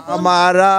हमारा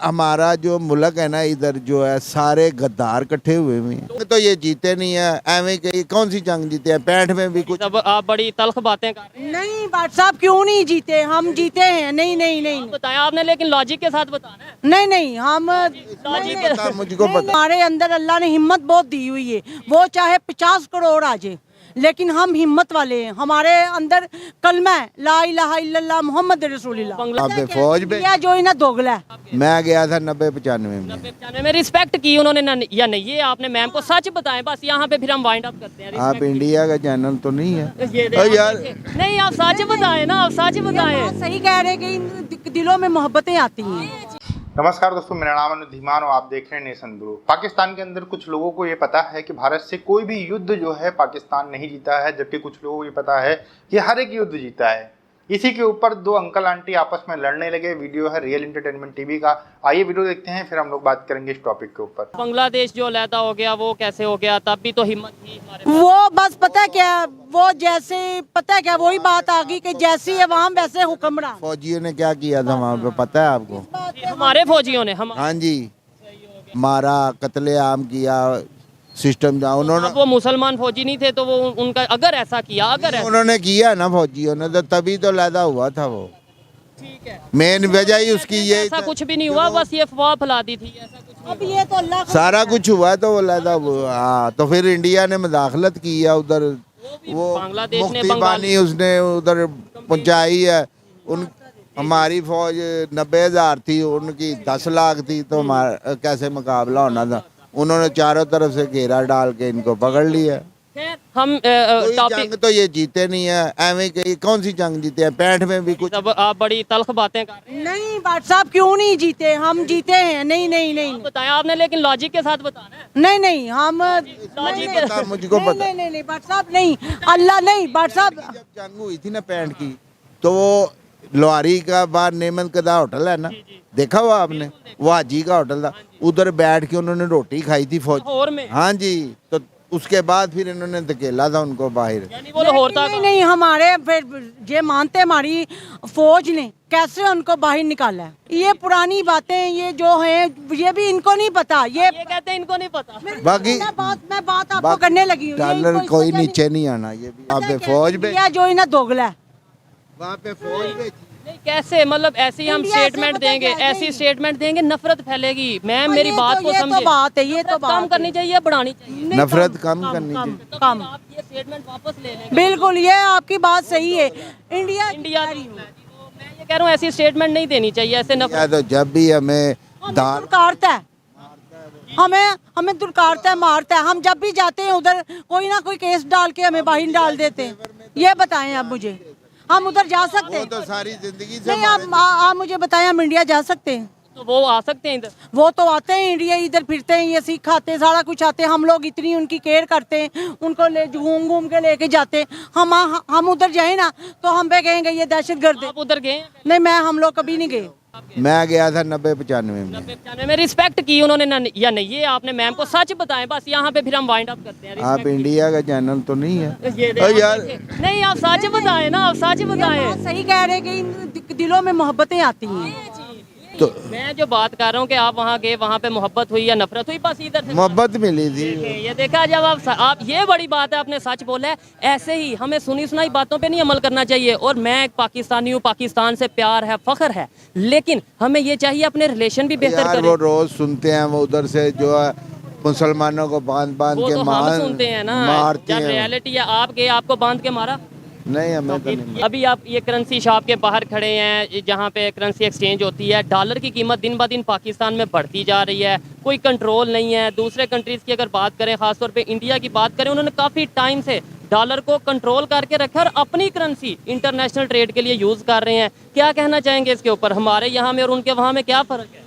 हमारा जो मुल्क है ना, इधर जो है सारे गद्दार इकट्ठे हुए हैं। तो ये जीते नहीं है, एवं की कौन सी जंग जीते हैं? 65 में भी कुछ। तब आप बड़ी तल्ख बातें कर रहे हैं। नहीं भाट साहब, क्यों नहीं जीते? हम जीते हैं। नहीं नहीं नहीं बताया आपने, लेकिन लॉजिक के साथ बताना है। नहीं नहीं हम लॉजिक के पता मुझको नहीं, पता। हमारे अंदर अल्लाह ने हिम्मत बहुत दी हुई है। वो चाहे 50 करोड़ आ जाए, लेकिन हम हिम्मत वाले हैं। हमारे अंदर कलमा है, ला इलाहा इल्लल्लाह मुहम्मद रसूलुल्लाह। वहाँ पे फौज में यह जो इन्हें दोगला है। मैं गया था 90-95 में। 95 में रिस्पेक्ट की उन्होंने या नहीं, ये आपने मैम को सच बताएं। बस यहाँ पे फिर हम वाइंड अप करते हैं। आप इंडिया का चैनल तो नहीं है? ये ओ यार, नहीं, आप सच बताएं ना, आप सच बताएं। सही कह रहे कि इन दिलों में मोहब्बतें आती हैं। नमस्कार दोस्तों, मेरा नाम अनुज धीमान और आप देख रहे हैं नेशन ब्रो। पाकिस्तान के अंदर कुछ लोगों को ये पता है कि भारत से कोई भी युद्ध जो है पाकिस्तान नहीं जीता है, जबकि कुछ लोगों को ये पता है कि हर एक युद्ध जीता है। इसी के ऊपर दो अंकल आंटी आपस में लड़ने लगे। वीडियो है रियल एंटरटेनमेंट टीवी का। आइए वीडियो देखते हैं, फिर हम लोग बात करेंगे इस टॉपिक के ऊपर। बांग्लादेश जो अलहदा हो गया वो कैसे हो गया? तब भी तो हिम्मत थी हमारे पास। वो बस पता है क्या, वो जैसे पता है क्या, वही बात आ गई कि जैसी है वहाँ वैसे हुक्मरान। फौजियों ने क्या किया था वहाँ पे पता है आपको? हमारे फौजियों ने हम हाँ जी, मारा, कत्लेआम किया, सिस्टम जहाँ उन्होंने अब वो मुसलमान फौजी नहीं थे तो वो उनका अगर ऐसा किया, अगर ऐसा उन्होंने किया ना फौजियों ने, तो तभी तो लैदा हुआ था वो। ठीक है, मेन वजह ही उसकी ये ऐसा कुछ भी नहीं हुआ, बस ये अफवाह फैला दी थी। ऐसा कुछ नहीं अब ये तो अल्लाह का सारा कुछ हुआ तो वो लैदा हुआ। हाँ, तो फिर इंडिया ने मुदाखलत की है उधर। वो बांग्लादेश ने मुफ्ती पानी उसने उधर पहुंचाई है। उन हमारी फौज 90,000 थी, उनकी 10 लाख थी, तो हमारा कैसे मुकाबला होना था? उन्होंने चारों तरफ से घेरा डाल के इनको पकड़ लिया। खैर, हम कोई टॉपिक जंग तो ये जीते नहीं है, एवं की कौन सी जंग जीते हैं? 65 में भी कुछ। तब आप बड़ी तल्ख बातें कर रहे हैं। नहीं भाट साहब, क्यों नहीं जीते? हम जीते हैं। नहीं नहीं नहीं बताया आपने, लेकिन लॉजिक के साथ बताना है। नहीं नहीं हम लॉजिक के पता मुझको नहीं पता। नहीं नहीं नहीं भाट साहब, नहीं अल्लाह नहीं भाट साहब। जब जंग हुई थी ना 65 की, तो वो लोहारी का बाहर नेमत कदा होटल है ना, देखा हुआ आपने? वो हाजी का होटल था, उधर बैठ के उन्होंने रोटी खाई थी फौज। लाहौर में हाँ जी, तो उसके बाद फिर इन्होंने धकेला था उनको बाहर। यानी वो लाहौर था। नहीं नहीं हमारे फिर ये मानते हमारी फौज ने कैसे उनको बाहर निकाला है। ये पुरानी बातें ये जो हैं, ये भी इनको नहीं पता। ये कहते हैं इनको नहीं पता। बाकी मैं बात आपको करने लगी हूँ। ये डॉलर इनको कोई इसका नीचे नहीं आना। ये भी वहाँ पे फौज में, इंडिया जो इन्हें दोगला है। वहाँ पे फौज में नहीं, कैसे? मतलब ऐसी हम इंडिया से स्टेटमेंट पता देंगे, क्या है? ऐसी स्टेटमेंट देंगे, नफरत फैलेगी। मैम मेरी बात को ये समझे। तो बात है, ये तो नफरत कम बात करनी चाहिए, बढ़ानी चाहिए। नहीं, नफरत कम करनी कम चाहिए। कम। आप ये स्टेटमेंट वापस ले लेंगे। बिल्कुल, ये आपकी बात सही है। इंडिया इंडिया मैं ये कह रहा हूँ, ऐसी स्टेटमेंट नहीं देनी चाहिए, ऐसे या नफरत। तो जब भी हमें दाल दुरकारता है, हमें हमें दुरकारता है, मारता है। हम जब भी जाते हैं उधर कोई ना कोई केस डाल के हमें बाहर डाल देते हैं। ये बताएं आप मुझे, हम उधर जा सकते वो हैं? तो सारी जिंदगी से नहीं, आप मुझे बताएं, हम इंडिया जा सकते हैं? तो वो आ सकते हैं इधर। वो तो आते हैं इंडिया, इधर फिरते हैं, ये सीख खाते हैं, सारा कुछ आते हैं। हम लोग इतनी उनकी केयर करते हैं, उनको ले घूम घूम के लेके जाते हैं। हम उधर जाए ना तो हम पे कहेंगे ये दहशतगर्द है। आप उधर गए? नहीं, हम लोग कभी नहीं गए। मैं गया था 90-95 में। 95 में रिस्पेक्ट की उन्होंने या नहीं, ये आपने मैम को सच बताएं। बस यहाँ पे फिर हम वाइंड अप करते हैं। आप इंडिया का चैनल तो नहीं है? ये ओ यार, नहीं, आप सच बताएं ना, आप सच बताएं। सही कह रहे कि इन दिलों में मोहब्बतें आती हैं। तो मैं जो बात कर रहा हूँ कि आप वहाँ गए, वहाँ पे मोहब्बत हुई या नफरत हुई? बस इधर से मोहब्बत मिली थी। ये देखा, जब आप ये बड़ी बात है, आपने सच बोला है। ऐसे ही हमें सुनी सुनाई बातों पे नहीं अमल करना चाहिए। और मैं एक पाकिस्तानी हूँ, पाकिस्तान से प्यार है, फख्र है, लेकिन हमें ये चाहिए अपने रिलेशन भी बेहतर यार करें। वो रोज सुनते हैं, वो उधर से जो है मुसलमानों को बांध बांध वो के तो हम सुनते हैं ना, मारते जब हैं। रियलिटी है आप गए, आपको बांध के मारा। नहीं, हमें तो नहीं। अभी आप ये करेंसी शॉप के बाहर खड़े हैं, जहाँ पे करेंसी एक्सचेंज होती है। डॉलर की कीमत दिन ब दिन पाकिस्तान में बढ़ती जा रही है, कोई कंट्रोल नहीं है। दूसरे कंट्रीज़ की अगर बात करें, खासतौर पे इंडिया की बात करें, उन्होंने काफ़ी टाइम से डॉलर को कंट्रोल करके रखा और अपनी करेंसी इंटरनेशनल ट्रेड के लिए यूज़ कर रहे हैं। क्या कहना चाहेंगे इसके ऊपर? हमारे यहाँ में और उनके वहाँ में क्या फ़र्क है?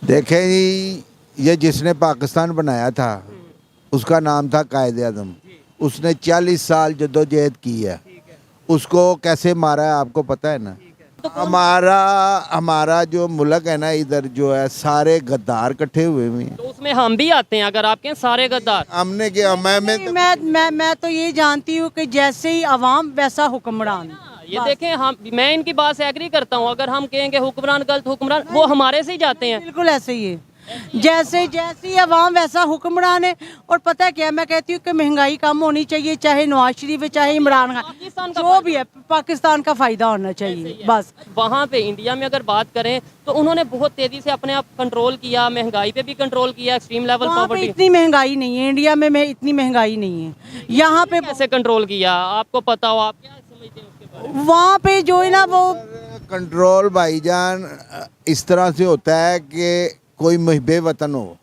देखें जी, ये जिसने पाकिस्तान बनाया था उसका नाम था कायदे आज़म। उसने 40 साल जद्दोजहद की है। उसको कैसे मारा है आपको पता है ना? हमारा जो मुल्क है ना, इधर जो है सारे गद्दार इकट्ठे हुए हैं। तो उसमें हम भी आते हैं, अगर आप कहें सारे गद्दार। हमने क्या, मैं मैं तो ये जानती हूँ कि जैसे ही अवाम वैसा हुक्मरान। ये देखें, हम मैं इनकी बात से एग्री करता हूँ। अगर हम कहेंगे हुक्मरान गलत, हुक्मरान वो हमारे से ही जाते हैं। बिल्कुल ऐसे ही है, जैसे जैसी अवाम वैसा हुक्मरान है। और पता है क्या, मैं कहती हूँ कि महंगाई कम होनी चाहिए, चाहे नवाज शरीफ है चाहे इमरान खान, जो भी है पाकिस्तान का फायदा होना चाहिए बस। वहाँ पे इंडिया में अगर बात करें तो उन्होंने बहुत तेजी से अपने आप कंट्रोल किया, महंगाई पे भी कंट्रोल किया, एक्सट्रीम लेवल वहाँ पे पॉवर्टी। इतनी महंगाई नहीं है, इंडिया में इतनी महंगाई नहीं है। यहाँ पे कैसे कंट्रोल किया आपको पता हो, आप क्या समझते हैं उसके बारे में? वहाँ पे जो है ना वो कंट्रोल भाईजान इस तरह से होता है कि कोई मुहिब्बे वतन हो,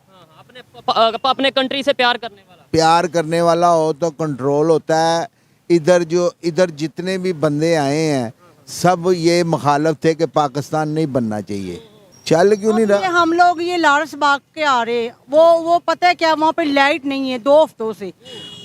अपने कंट्री से प्यार करने वाला। प्यार करने वाला हो तो कंट्रोल होता है। इधर जितने भी बंदे आए हैं सब ये मुखालफ थे कि पाकिस्तान नहीं बनना चाहिए। चल क्यों नहीं ये रहा? हम लोग ये लारस बाग के आ रहे, वो पता है क्या, वहाँ पे लाइट नहीं है 2 हफ्तों से।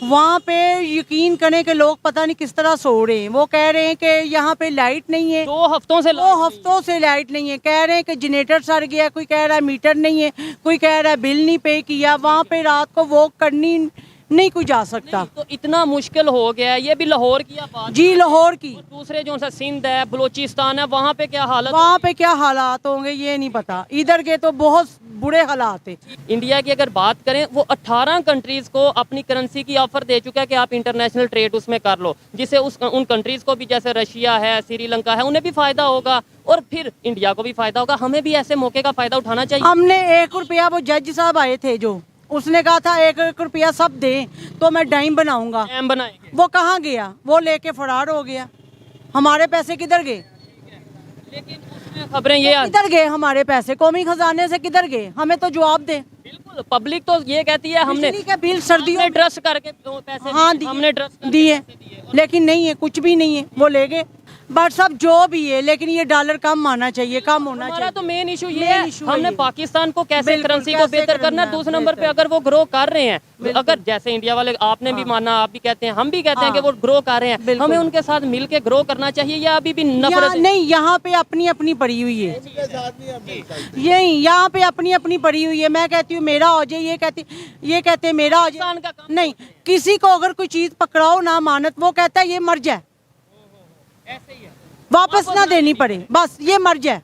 वहाँ पे यकीन करें कि लोग पता नहीं किस तरह सो रहे हैं। वो कह रहे हैं कि यहाँ पे लाइट नहीं है, 2 हफ्तों से 2 हफ्तों से लाइट नहीं है। कह रहे हैं कि जनरेटर सड़ गया, कोई कह रहा है मीटर नहीं है, कोई कह रहा है बिल नहीं पे किया। वहाँ पे रात को वॉक करनी नहीं कोई जा सकता। तो इतना मुश्किल हो गया है। ये भी लाहौर की आप बात, जी लाहौर की, और दूसरे जो सा सिंध है, बलूचिस्तान है, वहाँ पे क्या हालत? वहाँ पे क्या हालात होंगे ये नहीं पता। इधर के तो बहुत बुरे हालात है। इंडिया की अगर बात करें, वो 18 कंट्रीज को अपनी करेंसी की ऑफर दे चुका है कि आप इंटरनेशनल ट्रेड उसमें कर लो, जिससे उन कंट्रीज को भी, जैसे रशिया है, श्रीलंका है, उन्हें भी फायदा होगा और फिर इंडिया को भी फायदा होगा। हमें भी ऐसे मौके का फायदा उठाना चाहिए। हमने 1 रुपया, वो जज साहब आए थे जो, उसने कहा था 1 रुपया सब दें तो मैं डाइम बनाऊंगा। डैम बनाएंगे। वो कहाँ गया? वो लेके फरार हो गया। हमारे पैसे किधर गए? लेकिन उसमें खबरें ये किधर गए हमारे पैसे? कौमी खजाने से किधर गए? हमें तो जवाब दे। बिल्कुल, पब्लिक तो ये कहती है हमने बिजली का बिल सर्दियों में ट्रस्ट करके पैसे हाँ दिए, हमने ट्रस्ट दिए, लेकिन नहीं है, कुछ भी नहीं है, वो ले गए। बट सब जो भी है, लेकिन ये डॉलर कम आना चाहिए, कम होना हमारा चाहिए। तो मेन इशू ये Main है, issue है हमने ये। पाकिस्तान को कैसे बिल्कुल, करेंसी को कैसे बेहतर करना करना है। है, दूसरे नंबर पे बेहतर। अगर वो ग्रो कर रहे हैं, अगर जैसे इंडिया वाले, आपने भी माना, आप भी कहते हैं, हम भी कहते हैं कि वो ग्रो कर रहे हैं, बिल्कुल। हमें उनके साथ मिलके ग्रो करना चाहिए, या अभी भी नफरत यहाँ है? नहीं, यहाँ पे अपनी अपनी पड़ी हुई है। यही यहाँ पे अपनी अपनी पड़ी हुई है। मैं कहती हूँ मेरा हो जाए, ये कहते मेरा हो पाकिस्तान जाए। का काम नहीं, किसी को अगर कोई चीज पकड़ाओ ना मानत, वो कहता है ये मर जाए, ऐसे ही है। वापस ना देनी पड़े, बस ये मर जाए।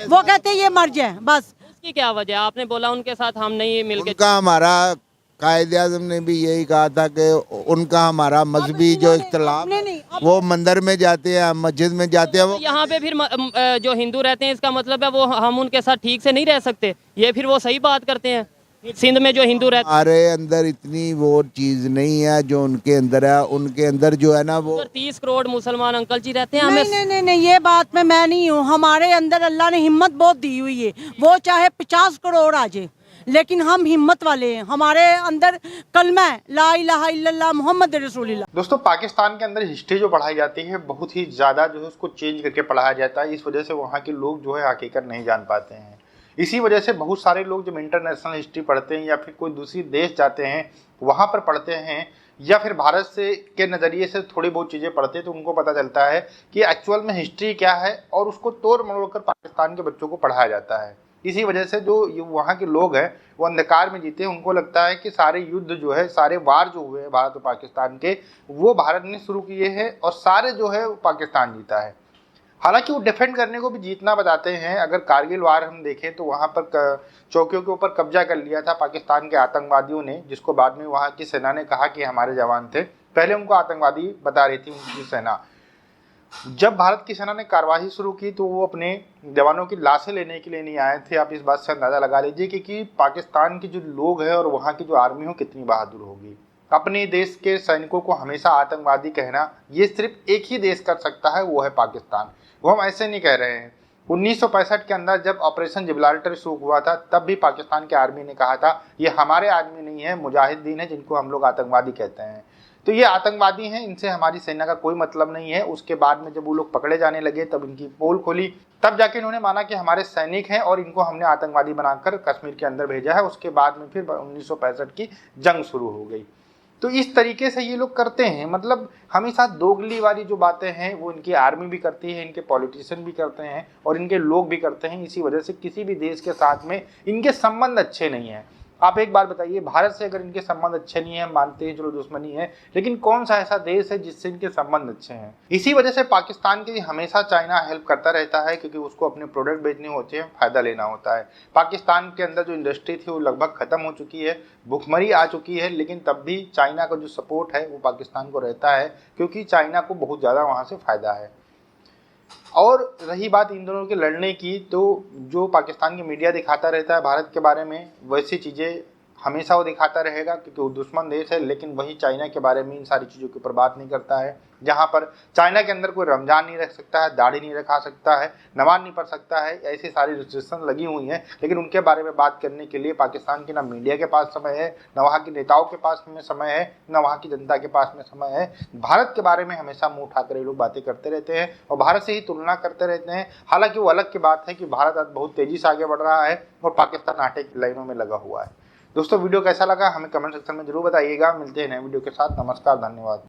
वो कहते हैं ये मर जाए बस। उसकी क्या वजह? आपने बोला उनके साथ हम नहीं मिलके। उनका हमारा कायदे आज़म ने भी यही कहा था कि उनका हमारा मजहबी जो इख्तलाफ नहीं, नहीं, अब- वो मंदिर में जाते हैं, हम मस्जिद में जाते हैं। वो यहाँ पे फिर जो हिंदू रहते हैं, इसका मतलब है वो हम उनके साथ ठीक से नहीं रह सकते। ये फिर वो सही बात करते हैं। सिंध में जो हिंदू रहते हमारे अंदर इतनी वो चीज़ नहीं है जो उनके अंदर है। उनके अंदर जो है ना वो हैं, 30 करोड़ मुसलमान अंकल जी रहते हैं। नहीं, हमें नहीं नहीं नहीं, ये बात में मैं नहीं हूँ। हमारे अंदर अल्लाह ने हिम्मत बहुत दी हुई है। वो चाहे 50 करोड़ आ जाए, लेकिन हम हिम्मत वाले हैं। हमारे अंदर कलमा है, ला इलाहा इल्लल्लाह मुहम्मद रसूलुल्लाह। दोस्तों, पाकिस्तान के अंदर हिस्ट्री जो पढ़ाई जाती है बहुत ही ज़्यादा जो है उसको चेंज करके पढ़ाया जाता है। इस वजह से वहाँ के लोग जो है हकीकत नहीं जान पाते हैं। इसी वजह से बहुत सारे लोग जब इंटरनेशनल हिस्ट्री पढ़ते हैं या फिर कोई दूसरी देश जाते हैं वहाँ पर पढ़ते हैं, या फिर भारत से के नज़रिए से थोड़ी बहुत चीज़ें पढ़ते हैं, तो उनको पता चलता है कि एक्चुअल में हिस्ट्री क्या है, और उसको तोड़ मरोड़ कर पाकिस्तान के बच्चों को पढ़ाया जाता है। इसी वजह से जो वहाँ के लोग हैं वो अंधकार में जीते हैं। उनको लगता है कि सारे युद्ध जो है, सारे वार जो हुए हैं भारत और पाकिस्तान के, वो भारत ने शुरू किए हैं और सारे जो है वो पाकिस्तान जीता है। हालांकि वो डिफेंड करने को भी जीतना बताते हैं। अगर कारगिल वार हम देखें तो वहाँ पर चौकियों के ऊपर कब्जा कर लिया था पाकिस्तान के आतंकवादियों ने, जिसको बाद में वहाँ की सेना ने कहा कि हमारे जवान थे। पहले उनको आतंकवादी बता रही थी उनकी सेना। जब भारत की सेना ने कार्रवाई शुरू की तो वो अपने जवानों की लाशें लेने के लिए नहीं आए थे। आप इस बात से अंदाज़ा लगा लीजिए कि पाकिस्तान के जो लोग हैं और वहाँ की जो आर्मी हो कितनी बहादुर होगी। अपने देश के सैनिकों को हमेशा आतंकवादी कहना ये सिर्फ एक ही देश कर सकता है, वो है पाकिस्तान। वो हम ऐसे नहीं कह रहे हैं। 1965 के अंदर जब ऑपरेशन जिब्राल्टर शुरू हुआ था तब भी पाकिस्तान की आर्मी ने कहा था ये हमारे आदमी नहीं है, मुजाहिदीन है, जिनको हम लोग आतंकवादी कहते हैं। तो ये आतंकवादी हैं, इनसे हमारी सेना का कोई मतलब नहीं है। उसके बाद में जब वो लोग पकड़े जाने लगे तब इनकी पोल खोली, तब जाके इन्होंने माना कि हमारे सैनिक हैं और इनको हमने आतंकवादी बनाकर कश्मीर के अंदर भेजा है। उसके बाद में फिर 1965 की जंग शुरू हो गई। तो इस तरीके से ये लोग करते हैं। मतलब हमेशा दोगली वाली जो बातें हैं वो इनकी आर्मी भी करती है, इनके पॉलिटिशियन भी करते हैं और इनके लोग भी करते हैं। इसी वजह से किसी भी देश के साथ में इनके संबंध अच्छे नहीं हैं। आप एक बात बताइए, भारत से अगर इनके संबंध अच्छे नहीं है, मानते हैं चलो दुश्मनी है, लेकिन कौन सा ऐसा देश है जिससे इनके संबंध अच्छे हैं? इसी वजह से पाकिस्तान के लिए हमेशा चाइना हेल्प करता रहता है, क्योंकि उसको अपने प्रोडक्ट बेचने होते हैं, फायदा लेना होता है। पाकिस्तान के अंदर जो इंडस्ट्री थी वो लगभग खत्म हो चुकी है, भुखमरी आ चुकी है, लेकिन तब भी चाइना का जो सपोर्ट है वो पाकिस्तान को रहता है, क्योंकि चाइना को बहुत ज़्यादा वहाँ से फायदा है। और रही बात इन दोनों के लड़ने की, तो जो पाकिस्तान की मीडिया दिखाता रहता है भारत के बारे में, वैसी चीज़ें हमेशा वो दिखाता रहेगा, क्योंकि वो दुश्मन देश है। लेकिन वही चाइना के बारे में इन सारी चीज़ों के ऊपर बात नहीं करता है। जहाँ पर चाइना के अंदर कोई रमजान नहीं रख सकता है, दाढ़ी नहीं रखा सकता है, नमाज नहीं पढ़ सकता है, ऐसी सारी रिस्ट्रिक्शन लगी हुई हैं, लेकिन उनके बारे में बात करने के लिए पाकिस्तान की ना मीडिया के पास समय है, न वहाँ के नेताओं के पास में समय है, न वहाँ की जनता के पास में समय है। भारत के बारे में हमेशा मुँह उठाकर ये लोग बातें करते रहते हैं और भारत से ही तुलना करते रहते हैं। हालांकि वो अलग की बात है कि भारत आज बहुत तेज़ी से आगे बढ़ रहा है और पाकिस्तान आटे की लाइनों में लगा हुआ है। दोस्तों, वीडियो कैसा लगा हमें कमेंट सेक्शन में जरूर बताइएगा। मिलते हैं नए वीडियो के साथ। नमस्कार, धन्यवाद।